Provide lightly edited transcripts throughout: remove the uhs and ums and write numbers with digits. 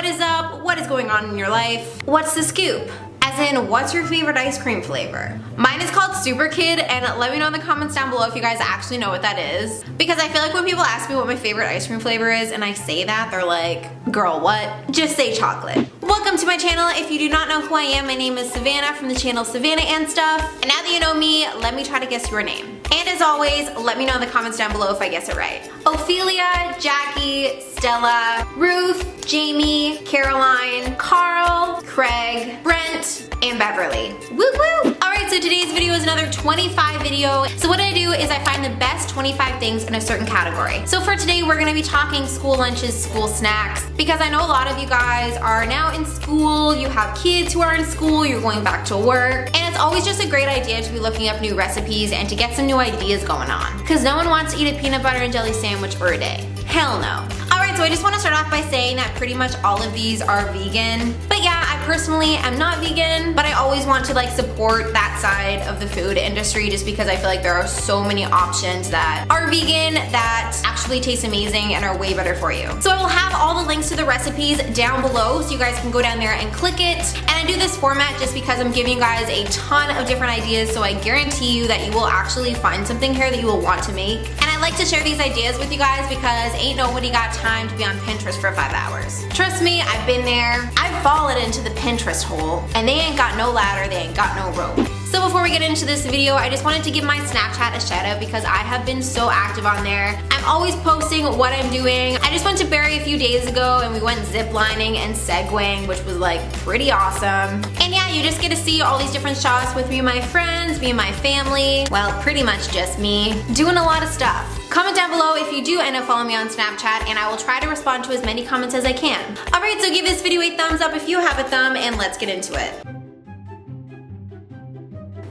is up? What is going on in your life? What's the scoop? As in, what's your favorite ice cream flavor? Mine is called Super Kid, and let me know in the comments down below if you guys actually know what that is. Because I feel like when people ask me what my favorite ice cream flavor is and I say that, they're like, girl, what? Just say chocolate. Welcome to my channel. If you do not know who I am, my name is Savannah from the channel SavAndStuff. And now that you know me, let me try to guess your name. And as always, let me know in the comments down below if I guess it right. Ophelia, Jackie, Stella, Ruth, Jamie, Caroline, Carl, Craig, Brent, and Beverly. Woo woo! Alright, so today's video is another 25 video. So what I do is I find the best 25 things in a certain category. So for today, we're gonna be talking school lunches, school snacks, because I know a lot of you guys are now in school, you have kids who are in school, you're going back to work, and it's always just a great idea to be looking up new recipes and to get some new ideas going on. Because no one wants to eat a peanut butter and jelly sandwich for a day. Hell no. Alright, so I just want to start off by saying that pretty much all of these are vegan. But yeah, I personally am not vegan, but I always want to like support that side of the food industry just because I feel like there are so many options that are vegan that actually taste amazing and are way better for you. So I will have all the links to the recipes down below so you guys can go down there and click it. And I do this format just because I'm giving you guys a ton of different ideas, so I guarantee you that you will actually find something here that you will want to make. And I like to share these ideas with you guys because ain't nobody got time to be on Pinterest for 5 hours. Trust me, I've been there. I've fallen into the Pinterest hole, and they ain't got no ladder, they ain't got no rope. So before we get into this video, I just wanted to give my Snapchat a shout out because I have been so active on there. I'm always posting what I'm doing. I just went to Barrie a few days ago and we went ziplining and segwaying, which was like pretty awesome. And yeah, you just get to see all these different shots with me and my friends, me and my family. Well, pretty much just me, doing a lot of stuff. Comment down below if you do end up following me on Snapchat and I will try to respond to as many comments as I can. Alright, so give this video a thumbs up if you have a thumb and let's get into it.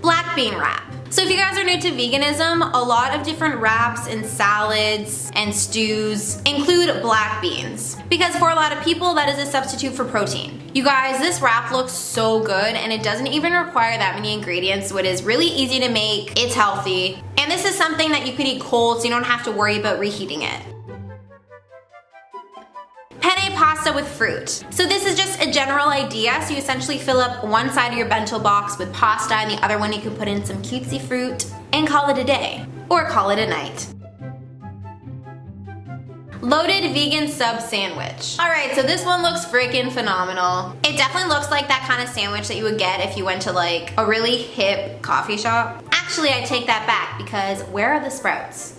Black bean wrap. So if you guys are new to veganism, a lot of different wraps and salads and stews include black beans. Because for a lot of people, that is a substitute for protein. You guys, this wrap looks so good and it doesn't even require that many ingredients, so it is really easy to make, it's healthy, and this is something that you could eat cold so you don't have to worry about reheating it. Penne pasta with fruit. So this is just a general idea. So you essentially fill up one side of your bento box with pasta and the other one you can put in some cutesy fruit and call it a day. Or call it a night. Loaded vegan sub sandwich. Alright, so this one looks freaking phenomenal. It definitely looks like that kind of sandwich that you would get if you went to like a really hip coffee shop. Actually, I take that back because where are the sprouts?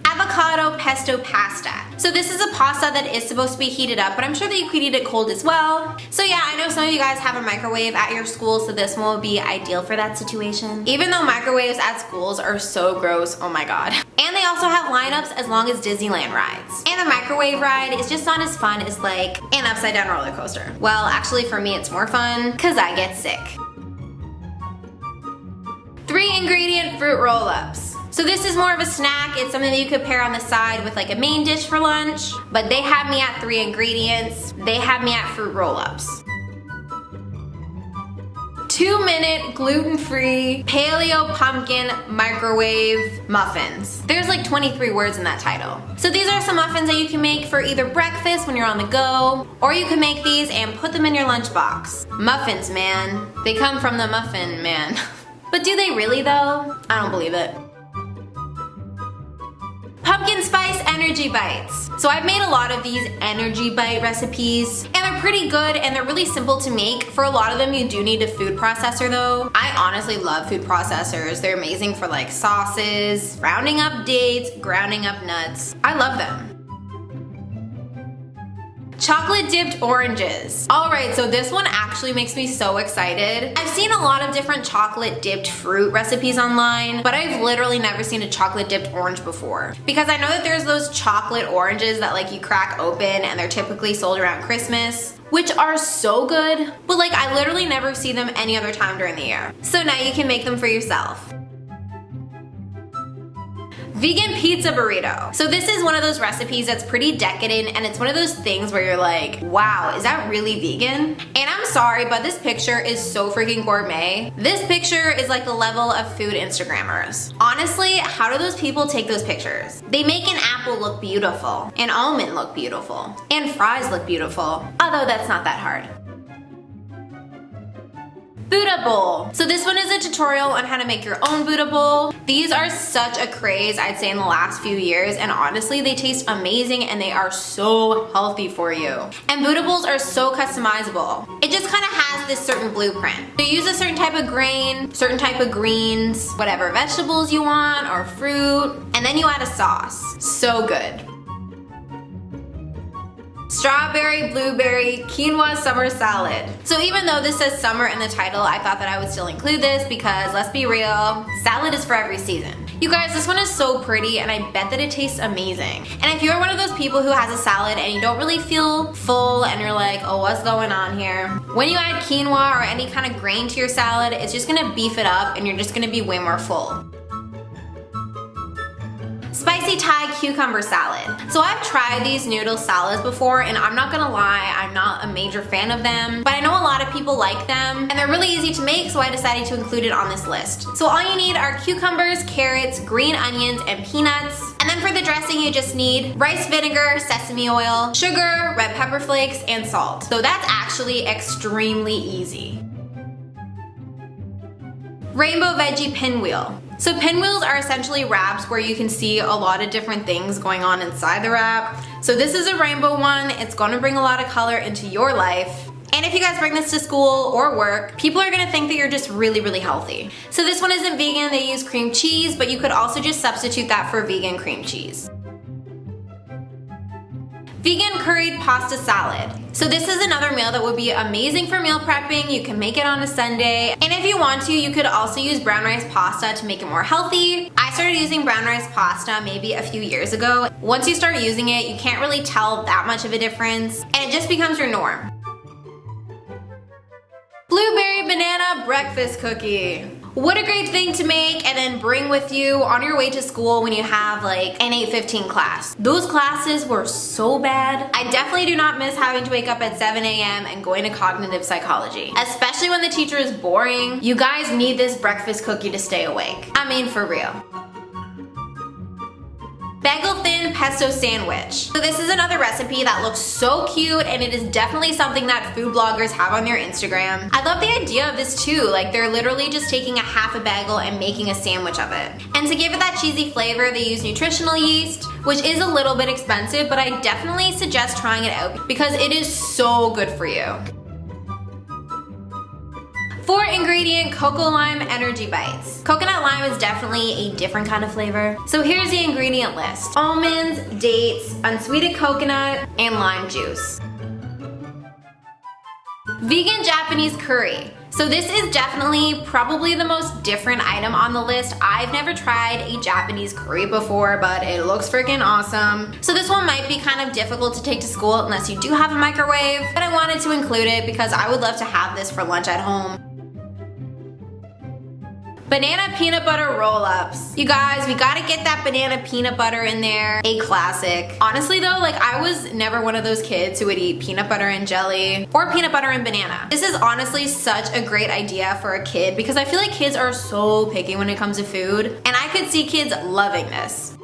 Avocado pesto pasta. So this is a pasta that is supposed to be heated up, but I'm sure that you could eat it cold as well. So yeah, I know some of you guys have a microwave at your school, so this one will be ideal for that situation. Even though microwaves at schools are so gross, oh my god. And they also have lineups as long as Disneyland rides. And a microwave ride is just not as fun as like an upside down roller coaster. Well, actually for me it's more fun because I get sick. 3 ingredient fruit roll-ups. So this is more of a snack. It's something that you could pair on the side with like a main dish for lunch, but they have me at 3 ingredients. They have me at fruit roll-ups. 2-minute gluten-free paleo pumpkin microwave muffins. There's like 23 words in that title. So these are some muffins that you can make for either breakfast when you're on the go, or you can make these and put them in your lunchbox. Muffins, man. They come from the muffin man. But do they really though? I don't believe it. Pumpkin spice energy bites. So I've made a lot of these energy bite recipes and they're pretty good and they're really simple to make. For a lot of them you do need a food processor though. I honestly love food processors. They're amazing for like sauces, rounding up dates, grounding up nuts. I love them. Chocolate-dipped oranges. Alright, so this one actually makes me so excited. I've seen a lot of different chocolate-dipped fruit recipes online, but I've literally never seen a chocolate-dipped orange before. Because I know that there's those chocolate oranges that like you crack open and they're typically sold around Christmas, which are so good, but like I literally never see them any other time during the year. So now you can make them for yourself. Vegan pizza burrito. So this is one of those recipes that's pretty decadent, and it's one of those things where you're like, wow, is that really vegan? And I'm sorry, but this picture is so freaking gourmet. This picture is like the level of food Instagrammers. Honestly, how do those people take those pictures? They make an apple look beautiful, an almond look beautiful, and fries look beautiful, although that's not that hard. Buddha bowl. So this one is a tutorial on how to make your own Buddha bowl. These are such a craze, I'd say, in the last few years, and honestly, they taste amazing and they are so healthy for you. And Buddha bowls are so customizable. It just kind of has this certain blueprint. So you use a certain type of grain, certain type of greens, whatever vegetables you want or fruit, and then you add a sauce. So good. Strawberry, blueberry, quinoa summer salad. So even though this says summer in the title, I thought that I would still include this because, let's be real, salad is for every season. You guys, this one is so pretty and I bet that it tastes amazing. And if you're one of those people who has a salad and you don't really feel full and you're like, oh, what's going on here? When you add quinoa or any kind of grain to your salad, it's just gonna beef it up and you're just gonna be way more full. Spicy Thai cucumber salad. So I've tried these noodle salads before and I'm not gonna lie, I'm not a major fan of them, but I know a lot of people like them and they're really easy to make, so I decided to include it on this list. So all you need are cucumbers, carrots, green onions, and peanuts. And then for the dressing, you just need rice vinegar, sesame oil, sugar, red pepper flakes, and salt. So that's actually extremely easy. Rainbow veggie pinwheel. So pinwheels are essentially wraps where you can see a lot of different things going on inside the wrap. So this is a rainbow one. It's going to bring a lot of color into your life. And if you guys bring this to school or work, people are gonna think that you're just really, really healthy. So this one isn't vegan, they use cream cheese, but you could also just substitute that for vegan cream cheese. Vegan curried pasta salad. So this is another meal that would be amazing for meal prepping. You can make it on a Sunday. And if you want to, you could also use brown rice pasta to make it more healthy. I started using brown rice pasta maybe a few years ago. Once you start using it, you can't really tell that much of a difference, and it just becomes your norm. Blueberry banana breakfast cookie. What a great thing to make and then bring with you on your way to school when you have like an 8:15 class. Those classes were so bad. I definitely do not miss having to wake up at 7 a.m. and going to cognitive psychology. Especially when the teacher is boring. You guys need this breakfast cookie to stay awake. I mean, for real. Bagel thin pesto sandwich. So this is another recipe that looks so cute and it is definitely something that food bloggers have on their Instagram. I love the idea of this too, like they're literally just taking a half a bagel and making a sandwich of it. And to give it that cheesy flavor, they use nutritional yeast, which is a little bit expensive, but I definitely suggest trying it out because it is so good for you. 4-ingredient cocoa lime energy bites. Coconut lime is definitely a different kind of flavor. So here's the ingredient list. Almonds, dates, unsweetened coconut, and lime juice. Vegan Japanese curry. So this is definitely probably the most different item on the list. I've never tried a Japanese curry before, but it looks freaking awesome. So this one might be kind of difficult to take to school unless you do have a microwave, but I wanted to include it because I would love to have this for lunch at home. Banana peanut butter roll-ups. You guys, we gotta get that banana peanut butter in there. A classic. Honestly though, like I was never one of those kids who would eat peanut butter and jelly or peanut butter and banana. This is honestly such a great idea for a kid because I feel like kids are so picky when it comes to food, and I could see kids loving this.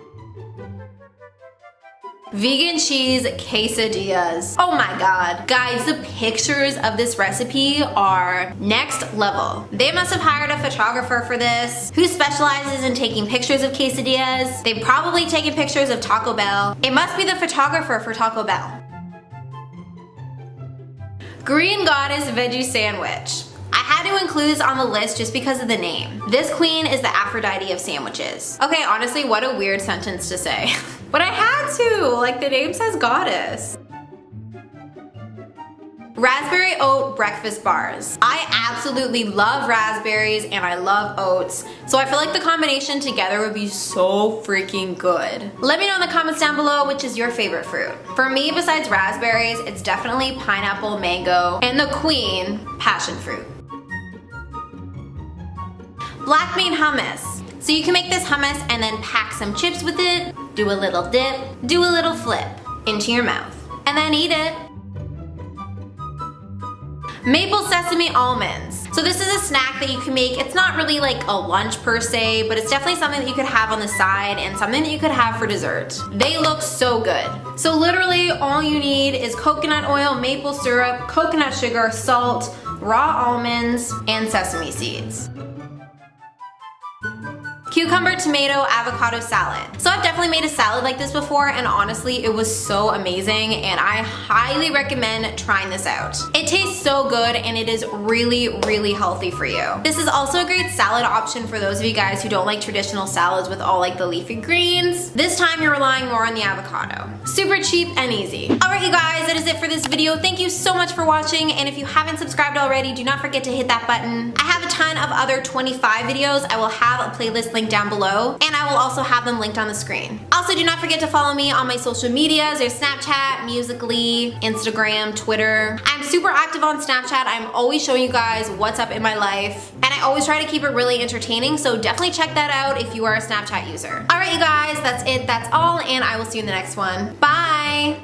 Vegan cheese quesadillas. Oh my god. Guys, the pictures of this recipe are next level. They must have hired a photographer for this who specializes in taking pictures of quesadillas. They've probably taken pictures of Taco Bell. It must be the photographer for Taco Bell. Green Goddess veggie sandwich. I had to include this on the list just because of the name. This queen is the Aphrodite of sandwiches. Okay, honestly, what a weird sentence to say. But I had to, like the name says goddess. Raspberry oat breakfast bars. I absolutely love raspberries and I love oats, so I feel like the combination together would be so freaking good. Let me know in the comments down below which is your favorite fruit. For me, besides raspberries, it's definitely pineapple, mango, and the queen, passion fruit. Black bean hummus. So you can make this hummus and then pack some chips with it, do a little dip, do a little flip into your mouth, and then eat it. Maple sesame almonds. So this is a snack that you can make. It's not really like a lunch per se, but it's definitely something that you could have on the side and something that you could have for dessert. They look so good. So literally all you need is coconut oil, maple syrup, coconut sugar, salt, raw almonds, and sesame seeds. Cucumber, tomato, avocado salad. So I've definitely made a salad like this before, and honestly it was so amazing, and I highly recommend trying this out. It tastes so good and it is really healthy for you. This is also a great salad option for those of you guys who don't like traditional salads with all like the leafy greens. This time you're relying more on the avocado. Super cheap and easy. Alright you guys, that is it for this video. Thank you so much for watching, and if you haven't subscribed already, do not forget to hit that button. I have a ton of other 25 videos. I will have a playlist link down below, and I will also have them linked on the screen. Also, do not forget to follow me on my social medias. There's Snapchat, Musical.ly, Instagram, Twitter. I'm super active on Snapchat. I'm always showing you guys what's up in my life, and I always try to keep it really entertaining, so definitely check that out if you are a Snapchat user. Alright you guys, that's it, that's all, and I will see you in the next one. Bye!